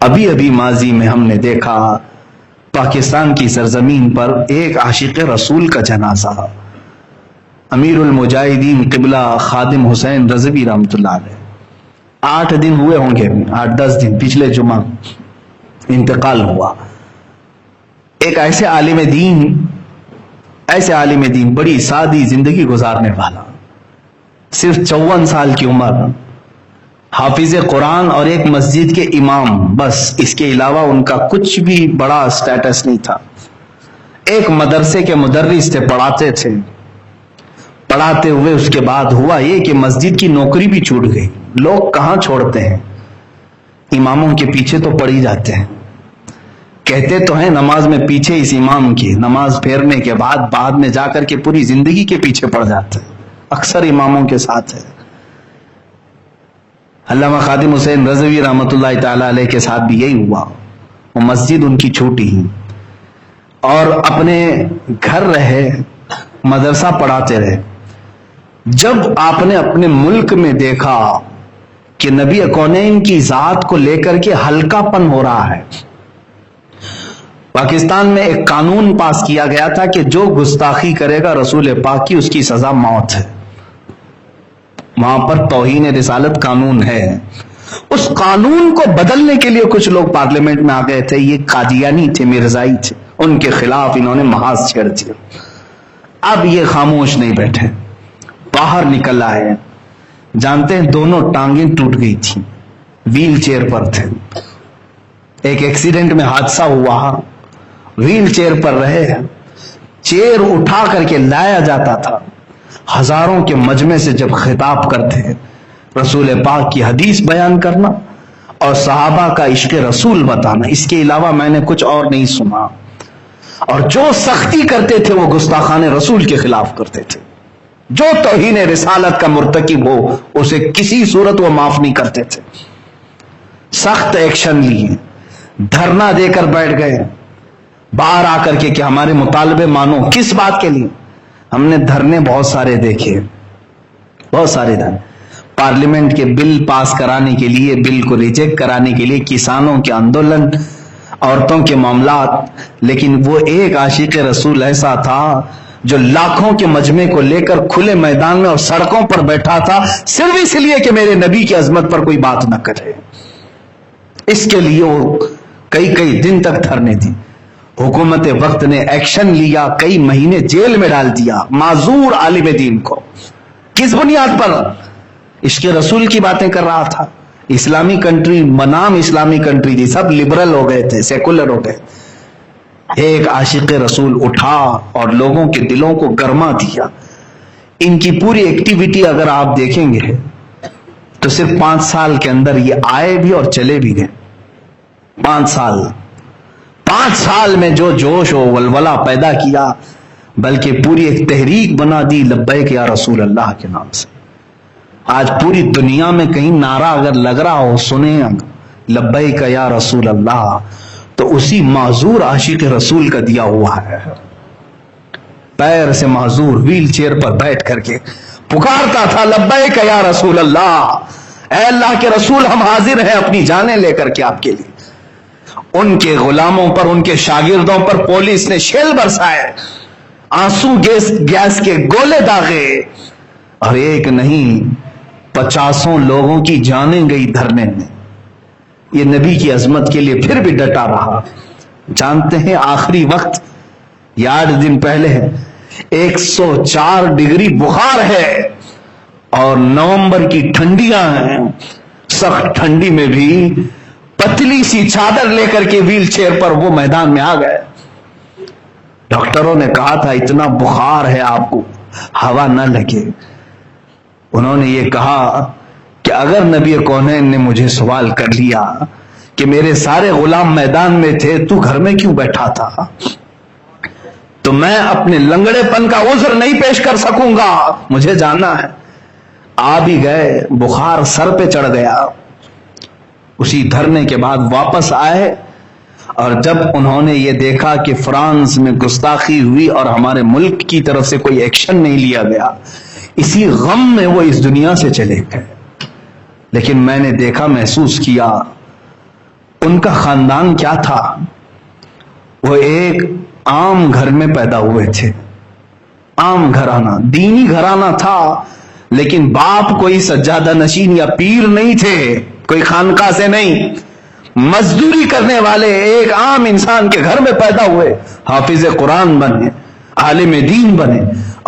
ابھی ابھی ماضی میں ہم نے دیکھا پاکستان کی سرزمین پر ایک عاشق رسول کا جنازہ، امیر المجاہدین قبلہ خادم حسین رضوی رحمۃ اللہ علیہ۔ 8 دن ہوئے ہوں گے، 8-10 دن، پچھلے جمعہ انتقال ہوا۔ ایک ایسے عالم دین، بڑی سادی زندگی گزارنے والا، صرف 54 سال کی عمر، حافظ قرآن اور ایک مسجد کے امام، بس اس کے علاوہ ان کا کچھ بھی بڑا سٹیٹس نہیں تھا۔ ایک مدرسے کے مدرس تھے، پڑھاتے تھے۔ پڑھاتے ہوئے اس کے بعد ہوا یہ کہ مسجد کی نوکری بھی چھوٹ گئی۔ لوگ کہاں چھوڑتے ہیں، اماموں کے پیچھے تو پڑ ہی جاتے ہیں۔ کہتے تو ہیں نماز میں پیچھے اس امام کی، نماز پھیرنے کے بعد میں جا کر کے پوری زندگی کے پیچھے پڑ جاتے ہیں، اکثر اماموں کے ساتھ ہے۔ علامہ خادم حسین رضوی رحمۃ اللہ تعالی علیہ کے ساتھ بھی یہی ہوا۔ وہ مسجد ان کی چھوٹی ہی، اور اپنے گھر رہے، مدرسہ پڑھاتے رہے۔ جب آپ نے اپنے ملک میں دیکھا کہ نبی کونین کی ذات کو لے کر کے ہلکا پن ہو رہا ہے، پاکستان میں ایک قانون پاس کیا گیا تھا کہ جو گستاخی کرے گا رسول پاک کی، اس کی سزا موت ہے۔ وہاں پر توہین رسالت قانون ہے۔ اس قانون کو بدلنے کے لیے کچھ لوگ پارلیمنٹ میں آ گئے تھے، یہ قادیانی تھے، مرزائی تھے، ان کے خلاف انہوں نے محاذ چھیڑ دیا۔ اب یہ خاموش نہیں بیٹھے، باہر نکل آئے۔ جانتے ہیں دونوں ٹانگیں ٹوٹ گئی تھی، ویل چیئر پر تھے۔ ایک ایکسیڈنٹ میں حادثہ ہوا، ویل چیئر پر رہے، چیئر اٹھا کر کے لایا جاتا تھا۔ ہزاروں کے مجمع سے جب خطاب کرتے ہیں، رسول پاک کی حدیث بیان کرنا اور صحابہ کا عشق رسول بتانا، اس کے علاوہ میں نے کچھ اور نہیں سنا۔ اور جو سختی کرتے تھے وہ گستاخان رسول کے خلاف کرتے تھے۔ جو توہین رسالت کا مرتکب ہو اسے کسی صورت وہ معاف نہیں کرتے تھے۔ سخت ایکشن لیے، دھرنا دے کر بیٹھ گئے باہر آ کر کے کہ ہمارے مطالبے مانو۔ کس بات کے لیے؟ ہم نے دھرنے بہت سارے دیکھے، بہت سارے دھرنے، پارلیمنٹ کے بل پاس کرانے کے لیے، بل کو ریجیکٹ کرانے کے لیے، کسانوں کے آندولن، عورتوں کے معاملات۔ لیکن وہ ایک عاشق رسول ایسا تھا جو لاکھوں کے مجمع کو لے کر کھلے میدان میں اور سڑکوں پر بیٹھا تھا، صرف اس لیے کہ میرے نبی کی عظمت پر کوئی بات نہ کرے۔ اس کے لیے وہ کئی دن تک دھرنے دی۔ حکومت وقت نے ایکشن لیا، کئی مہینے جیل میں ڈال دیا معذور عالم دین کو۔ کس بنیاد پر؟ عشق رسول کی باتیں کر رہا تھا۔ اسلامی کنٹری بنام اسلامی کنٹری تھی، سب لبرل ہو گئے تھے، سیکولر ہو گئے۔ ایک عاشق رسول اٹھا اور لوگوں کے دلوں کو گرما دیا۔ ان کی پوری ایکٹیویٹی اگر آپ دیکھیں گے تو صرف 5 سال کے اندر یہ آئے بھی اور چلے بھی گئے۔ 5 سال میں جو جوش و ولولہ پیدا کیا، بلکہ پوری ایک تحریک بنا دی لبیک یا رسول اللہ کے نام سے۔ آج پوری دنیا میں کہیں نعرہ اگر لگ رہا ہو، سنیں لبیک یا رسول اللہ، تو اسی معذور عاشق رسول کا دیا ہوا ہے۔ پیر سے معذور، ویل چیئر پر بیٹھ کر کے پکارتا تھا لبیک یا رسول اللہ، اے اللہ کے رسول ہم حاضر ہیں اپنی جانیں لے کر کے آپ کے لیے۔ ان کے غلاموں پر، ان کے شاگردوں پر پولیس نے شیل برسائے، آنسو گیس کے گولے داغے، اور ایک نہیں 50 لوگوں کی جانیں گئی دھرنے میں۔ یہ نبی کی عظمت کے لیے پھر بھی ڈٹا رہا۔ جانتے ہیں آخری وقت، یہ 8 دن پہلے 104 ڈگری بخار ہے اور نومبر کی ٹھنڈیاں ہیں، سخت ٹھنڈی میں بھی پتلی سی چادر لے کر کے ویل چیئر پر وہ میدان میں آ گئے۔ ڈاکٹروں نے کہا تھا اتنا بخار ہے آپ کو ہوا نہ لگے۔ انہوں نے یہ کہا کہ اگر نبی کونین نے مجھے سوال کر لیا کہ میرے سارے غلام میدان میں تھے، تو گھر میں کیوں بیٹھا تھا، تو میں اپنے لنگڑے پن کا عذر نہیں پیش کر سکوں گا، مجھے جانا ہے۔ آ بھی گئے، بخار سر پہ چڑھ گیا۔ اسی دھرنے کے بعد واپس آئے، اور جب انہوں نے یہ دیکھا کہ فرانس میں گستاخی ہوئی اور ہمارے ملک کی طرف سے کوئی ایکشن نہیں لیا گیا، اسی غم میں وہ اس دنیا سے چلے گئے. لیکن میں نے دیکھا، محسوس کیا ان کا خاندان کیا تھا. وہ ایک عام گھر میں پیدا ہوئے تھے، عام گھرانہ، دینی گھرانہ تھا، لیکن باپ کوئی سجادہ نشین یا پیر نہیں تھے، کوئی خانقاہ سے نہیں، مزدوری کرنے والے ایک عام انسان کے گھر میں پیدا ہوئے، حافظ قرآن بنے، عالم دین بنے،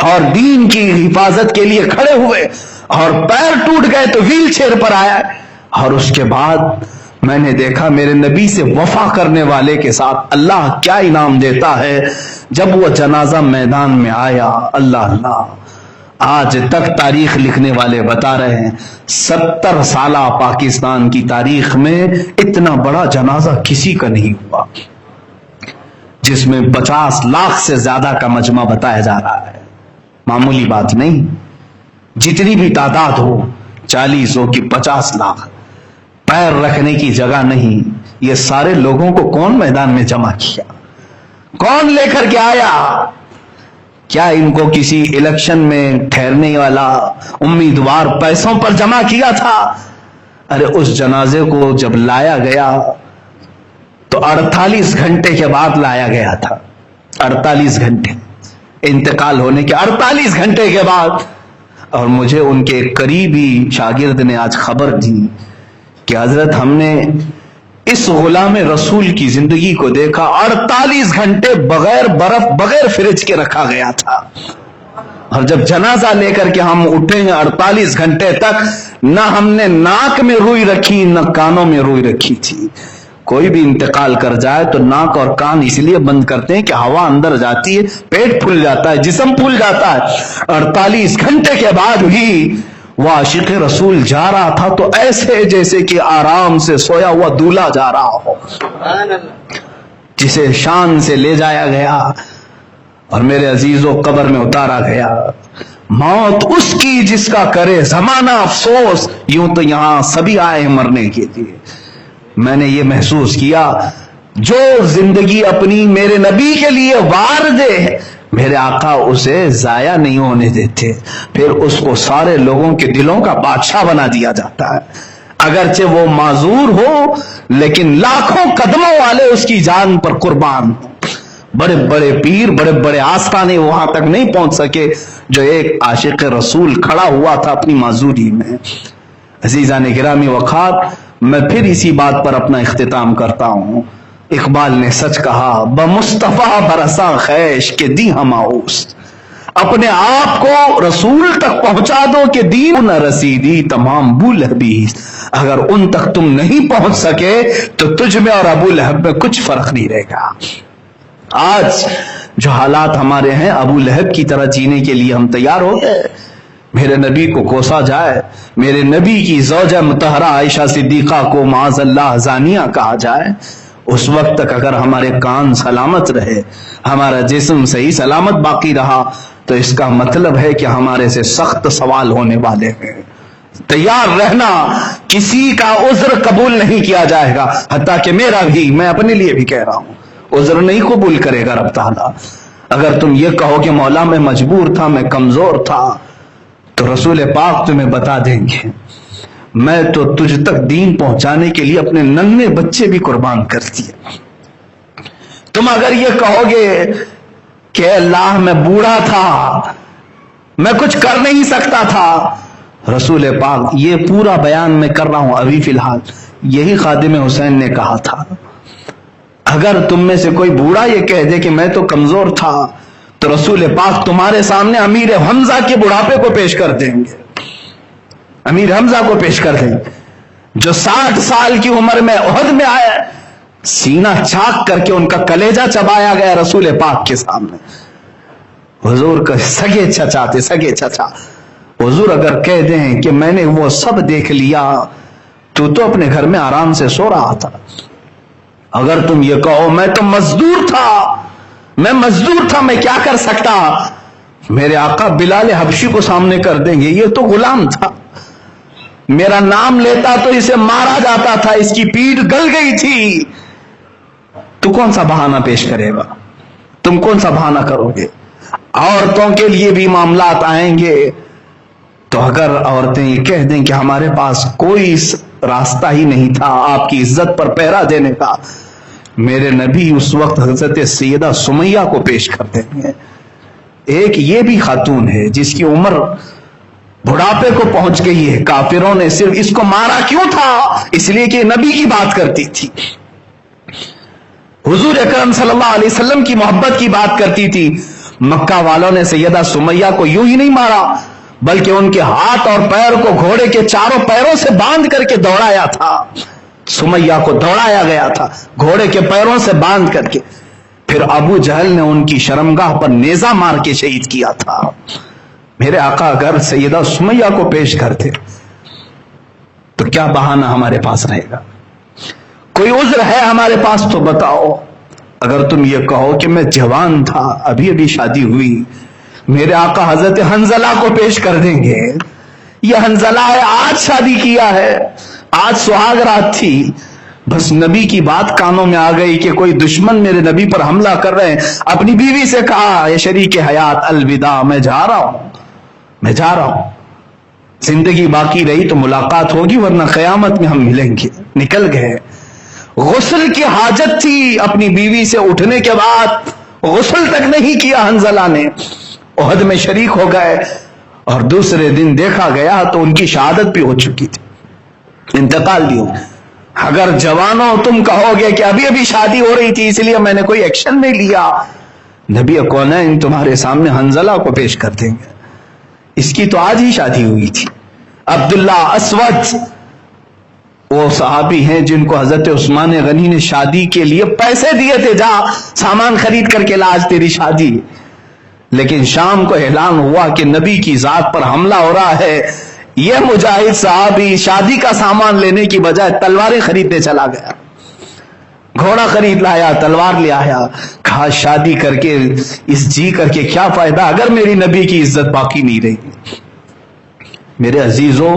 اور دین کی حفاظت کے لیے کھڑے ہوئے، اور پیر ٹوٹ گئے تو ویل چیئر پر آیا. اور اس کے بعد میں نے دیکھا میرے نبی سے وفا کرنے والے کے ساتھ اللہ کیا انعام دیتا ہے. جب وہ جنازہ میدان میں آیا، اللہ اللہ، آج تک تاریخ لکھنے والے بتا رہے ہیں 70 سالہ پاکستان کی تاریخ میں اتنا بڑا جنازہ کسی کا نہیں ہوا، جس میں 50 لاکھ سے زیادہ کا مجمع بتایا جا رہا ہے. معمولی بات نہیں، جتنی بھی تعداد ہو، 40 ہو کہ 50 لاکھ، پیر رکھنے کی جگہ نہیں. یہ سارے لوگوں کو کون میدان میں جمع کیا، کون لے کر کے آیا؟ کیا ان کو کسی الیکشن میں ٹھہرنے والا امیدوار پیسوں پر جمع کیا تھا؟ ارے اس جنازے کو جب لایا گیا تو 48 گھنٹے کے بعد لایا گیا تھا. 48 گھنٹے انتقال ہونے کے 48 گھنٹے کے بعد. اور مجھے ان کے قریبی شاگرد نے آج خبر دی کہ حضرت ہم نے اس غلام رسول کی زندگی کو دیکھا، 48 گھنٹے بغیر برف، بغیر فریج کے رکھا گیا تھا. اور جب جنازہ لے کر کے ہم اٹھے ہیں 48 گھنٹے تک نہ ہم نے ناک میں روئی رکھی نہ کانوں میں روئی رکھی تھی. کوئی بھی انتقال کر جائے تو ناک اور کان اس لیے بند کرتے ہیں کہ ہوا اندر جاتی ہے، پیٹ پھول جاتا ہے، جسم پھول جاتا ہے. 48 گھنٹے کے بعد بھی وہ عاشق رسول جا رہا تھا تو ایسے جیسے کہ آرام سے سویا ہوا دولہا جا رہا ہو، جسے شان سے لے جایا گیا اور میرے عزیزوں قبر میں اتارا گیا. موت اس کی جس کا کرے زمانہ افسوس، یوں تو یہاں سبھی آئے ہیں مرنے کے لیے. میں نے یہ محسوس کیا، جو زندگی اپنی میرے نبی کے لیے وار دے، میرے آقا اسے ضائع نہیں ہونے دیتے، پھر اس کو سارے لوگوں کے دلوں کا بادشاہ بنا دیا جاتا ہے. اگرچہ وہ معذور ہو لیکن لاکھوں قدموں والے اس کی جان پر قربان ہوں. بڑے بڑے پیر، بڑے بڑے آستانے وہاں تک نہیں پہنچ سکے جو ایک عاشق رسول کھڑا ہوا تھا اپنی معذوری میں. عزیزان گرامی وقار، میں پھر اسی بات پر اپنا اختتام کرتا ہوں. اقبال نے سچ کہا، بمصطفیٰ برساں خیش کے دی ہماؤس. اپنے آپ کو رسول تک پہنچا دو کہ دین نہ رسیدی تمام ابو لہبی. اگر ان تک تم نہیں پہنچ سکے تو تجھ میں اور ابو لہب میں کچھ فرق نہیں رہے گا. آج جو حالات ہمارے ہیں، ابو لہب کی طرح جینے کے لیے ہم تیار ہو گئے. میرے نبی کو کوسا جائے، میرے نبی کی زوجہ مطہرہ عائشہ صدیقہ کو معاذ اللہ زانیہ کہا جائے، اس وقت تک اگر ہمارے کان سلامت رہے، ہمارا جسم صحیح سلامت باقی رہا، تو اس کا مطلب ہے کہ ہمارے سے سخت سوال ہونے والے ہیں. تیار رہنا، کسی کا عذر قبول نہیں کیا جائے گا، حتیٰ کہ میرا بھی، میں اپنے لیے بھی کہہ رہا ہوں، عذر نہیں قبول کرے گا رب تعالیٰ. اگر تم یہ کہو کہ مولا میں مجبور تھا، میں کمزور تھا، تو رسول پاک تمہیں بتا دیں گے میں تو تجھ تک دین پہنچانے کے لیے اپنے ننھے بچے بھی قربان کر دیے. تم اگر یہ کہو گے کہ اللہ میں بوڑھا تھا، میں کچھ کر نہیں سکتا تھا، رسول پاک یہ پورا بیان میں کر رہا ہوں ابھی فی الحال، یہی خادم حسین نے کہا تھا. اگر تم میں سے کوئی بوڑھا یہ کہہ دے کہ میں تو کمزور تھا، تو رسول پاک تمہارے سامنے امیر حمزہ کے بڑھاپے کو پیش کر دیں گے. امیر حمزہ کو پیش کر دیں گے جو 60 سال کی عمر میں احد میں آیا، سینہ چاک کر کے ان کا کلیجہ چبایا گیا رسول پاک کے سامنے. حضور کا سگے چچا تھے، سگے چچا. حضور اگر کہہ دیں کہ میں نے وہ سب دیکھ لیا، تو اپنے گھر میں آرام سے سو رہا تھا. اگر تم یہ کہو میں تو مزدور تھا، میں کیا کر سکتا، میرے آقا بلال حبشی کو سامنے کر دیں گے، یہ تو غلام تھا، میرا نام لیتا تو اسے مارا جاتا تھا، اس کی پیٹھ گل گئی تھی. تو کون سا بہانہ پیش کرے گا، تم کون سا بہانہ کرو گے؟ عورتوں کے لیے بھی معاملات آئیں گے. تو اگر عورتیں یہ کہہ دیں کہ ہمارے پاس کوئی راستہ ہی نہیں تھا آپ کی عزت پر پہرا دینے کا، میرے نبی اس وقت حضرت سیدہ سمیہ کو پیش کر دیں گے. ایک یہ بھی خاتون ہے جس کی عمر بڑھاپے کو پہنچ گئی ہے. کافروں نے صرف اس کو مارا کیوں تھا؟ اس لیے کہ نبی کی بات کرتی تھی، حضور اکرم صلی اللہ علیہ وسلم کی محبت کی بات کرتی تھی. مکہ والوں نے سیدہ سمیہ کو یوں ہی نہیں مارا، بلکہ ان کے ہاتھ اور پیر کو گھوڑے کے چاروں پیروں سے باندھ کر کے دوڑایا تھا. سمیہ کو دوڑایا گیا تھا گھوڑے کے پیروں سے باندھ کر کے. پھر ابو جہل نے ان کی شرمگاہ پر نیزہ مار کے شہید کیا تھا. میرے آقا اگر سیدہ سمیہ کو پیش کرتے تو کیا بہانہ ہمارے پاس رہے گا؟ کوئی عذر ہے ہمارے پاس تو بتاؤ. اگر تم یہ کہو کہ میں جوان تھا، ابھی ابھی شادی ہوئی، میرے آقا حضرت حنظلہ کو پیش کر دیں گے. یہ حنظلہ ہے، آج شادی کیا ہے، آج سہاگ رات تھی، بس نبی کی بات کانوں میں آ گئی کہ کوئی دشمن میرے نبی پر حملہ کر رہے ہیں. اپنی بیوی سے کہا، یہ شریک حیات الوداع، میں جا رہا ہوں، میں جا رہا ہوں. زندگی باقی رہی تو ملاقات ہوگی، ورنہ قیامت میں ہم ملیں گے. نکل گئے. غسل کی حاجت تھی اپنی بیوی سے اٹھنے کے بعد، غسل تک نہیں کیا حنظلہ نے. احد میں شریک ہو گئے اور دوسرے دن دیکھا گیا تو ان کی شہادت بھی ہو چکی تھی، انتقال بھی ہو. اگر جوانوں تم کہو گے کہ ابھی ابھی شادی ہو رہی تھی اس لیے میں نے کوئی ایکشن نہیں لیا، نبی کونین تمہارے سامنے حنظلہ کو پیش کر دیں گے. اس کی تو آج ہی شادی ہوئی تھی. عبداللہ اسود وہ صحابی ہیں جن کو حضرت عثمان غنی نے شادی کے لیے پیسے دیے تھے، جا سامان خرید کر کے لا، آج تیری شادی. لیکن شام کو اعلان ہوا کہ نبی کی ذات پر حملہ ہو رہا ہے. یہ مجاہد صحابی شادی کا سامان لینے کی بجائے تلواریں خریدنے چلا گیا. گھوڑا خرید لایا، تلوار لے آیا. کہا شادی کر کے اس جی کر کے کیا فائدہ اگر میری نبی کی عزت باقی نہیں رہی. میرے عزیزوں،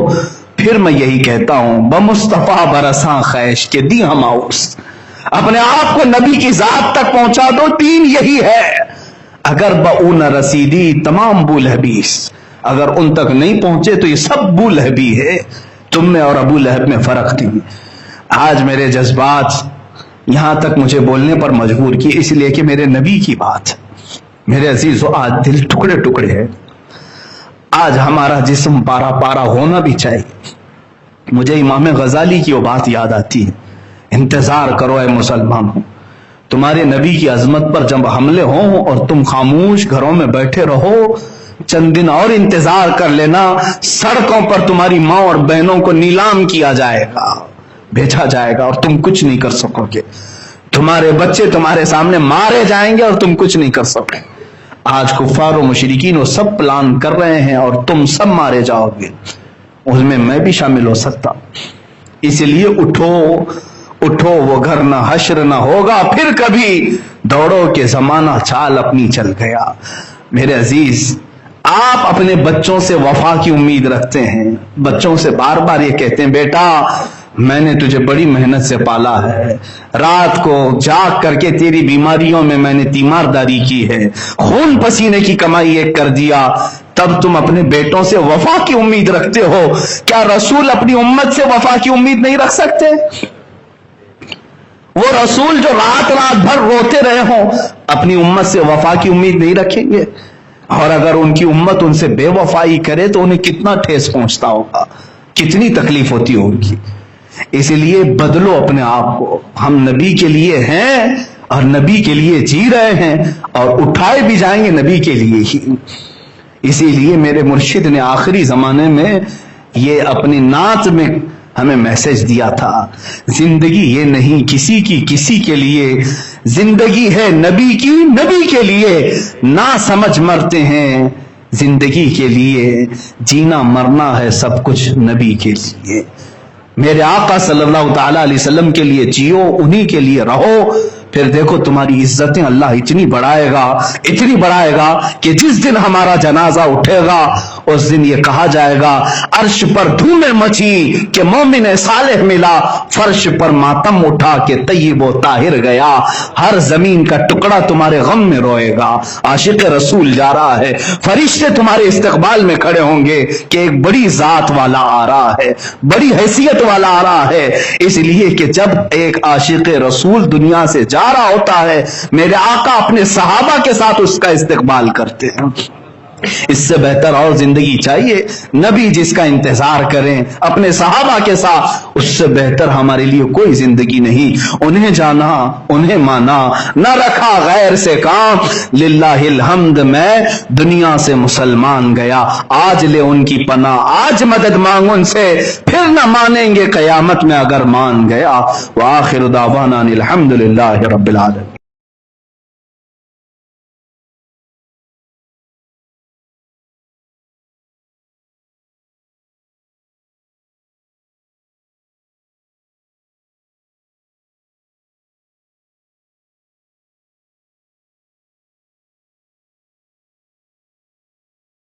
پھر میں یہی کہتا ہوں، بمصطفیٰ برساں خیش کے دی ہماؤس، اپنے آپ کو نبی کی ذات تک پہنچا دو. دین یہی ہے. اگر بؤ نہ رسیدی تمام بو لہبیس، اگر ان تک نہیں پہنچے تو یہ سب بو لہبی ہے. تم میں اور ابو لہب میں فرق نہیں. آج میرے جذبات یہاں تک مجھے بولنے پر مجبور کیے، اس لیے کہ میرے نبی کی بات. میرے عزیزو، آج دل ٹکڑے ٹکڑے ہے. آج ہمارا جسم پارا پارا ہونا بھی چاہیے. مجھے امام غزالی کی وہ بات یاد آتی ہے، انتظار کرو اے مسلمانوں، تمہارے نبی کی عظمت پر جب حملے ہوں اور تم خاموش گھروں میں بیٹھے رہو، چند دن اور انتظار کر لینا، سڑکوں پر تمہاری ماں اور بہنوں کو نیلام کیا جائے گا، بیچا جائے گا اور تم کچھ نہیں کر سکو گے. تمہارے بچے تمہارے سامنے مارے جائیں گے اور تم کچھ نہیں کر سکو. آج کفار و مشرکین وہ سب پلان کر رہے ہیں اور تم سب مارے جاؤ گے. اس میں بھی شامل ہو سکتا. اس لیے اٹھو اٹھو، وہ گھر نہ حشر نہ ہوگا پھر کبھی، دوڑو کہ زمانہ چال اپنی چل گیا. میرے عزیز، آپ اپنے بچوں سے وفا کی امید رکھتے ہیں، بچوں سے بار بار یہ کہتے ہیں بیٹا میں نے تجھے بڑی محنت سے پالا ہے، رات کو جاگ کر کے تیری بیماریوں میں نے تیمارداری کی ہے، خون پسینے کی کمائی ایک کر دیا، تب تم اپنے بیٹوں سے وفا کی امید رکھتے ہو. کیا رسول اپنی امت سے وفا کی امید نہیں رکھ سکتے؟ وہ رسول جو رات بھر روتے رہے ہوں، اپنی امت سے وفا کی امید نہیں رکھیں گے؟ اور اگر ان کی امت ان سے بے وفائی کرے تو انہیں کتنا ٹھیس پہنچتا ہوگا، کتنی تکلیف ہوتی ہوگی. اس لیے بدلو اپنے آپ کو. ہم نبی کے لیے ہیں اور نبی کے لیے جی رہے ہیں اور اٹھائے بھی جائیں گے نبی کے لیے ہی. اسی لیے میرے مرشد نے آخری زمانے میں یہ اپنی نعت میں ہمیں میسج دیا تھا، زندگی یہ نہیں کسی کی کسی کے لیے، زندگی ہے نبی کی نبی کے لیے، نہ سمجھ مرتے ہیں زندگی کے لیے، جینا مرنا ہے سب کچھ نبی کے لیے. میرے آقا صلی اللہ تعالی علیہ وسلم کے لیے جیو، انہی کے لیے رہو، پھر دیکھو تمہاری عزتیں اللہ اتنی بڑھائے گا کہ جس دن ہمارا جنازہ اٹھے گا اس دن یہ کہا جائے گا عرش پر دھومیں مچی کہ مومن صالح ملا، فرش پر ماتم اٹھا کہ طیب و طاہر گیا، ہر زمین کا ٹکڑا تمہارے غم میں روئے گا، عاشق رسول جا رہا ہے، فرشتے تمہارے استقبال میں کھڑے ہوں گے کہ ایک بڑی ذات والا آ رہا ہے، بڑی حیثیت والا آ رہا ہے، اس لیے کہ جب ایک عاشق رسول دنیا سے جا رہا ہوتا ہے میرے آقا اپنے صحابہ کے ساتھ اس کا استقبال کرتے ہیں۔ اس سے بہتر اور زندگی چاہیے؟ نبی جس کا انتظار کریں اپنے صحابہ کے ساتھ، اس سے بہتر ہمارے لیے کوئی زندگی نہیں۔ انہیں جانا، انہیں مانا، نہ رکھا غیر سے کام، للہ الحمد میں دنیا سے مسلمان گیا، آج لے ان کی پناہ، آج مدد مانگ ان سے، پھر نہ مانیں گے قیامت میں اگر مان گیا۔ وآخر دعوانا الحمد للہ رب العالمین۔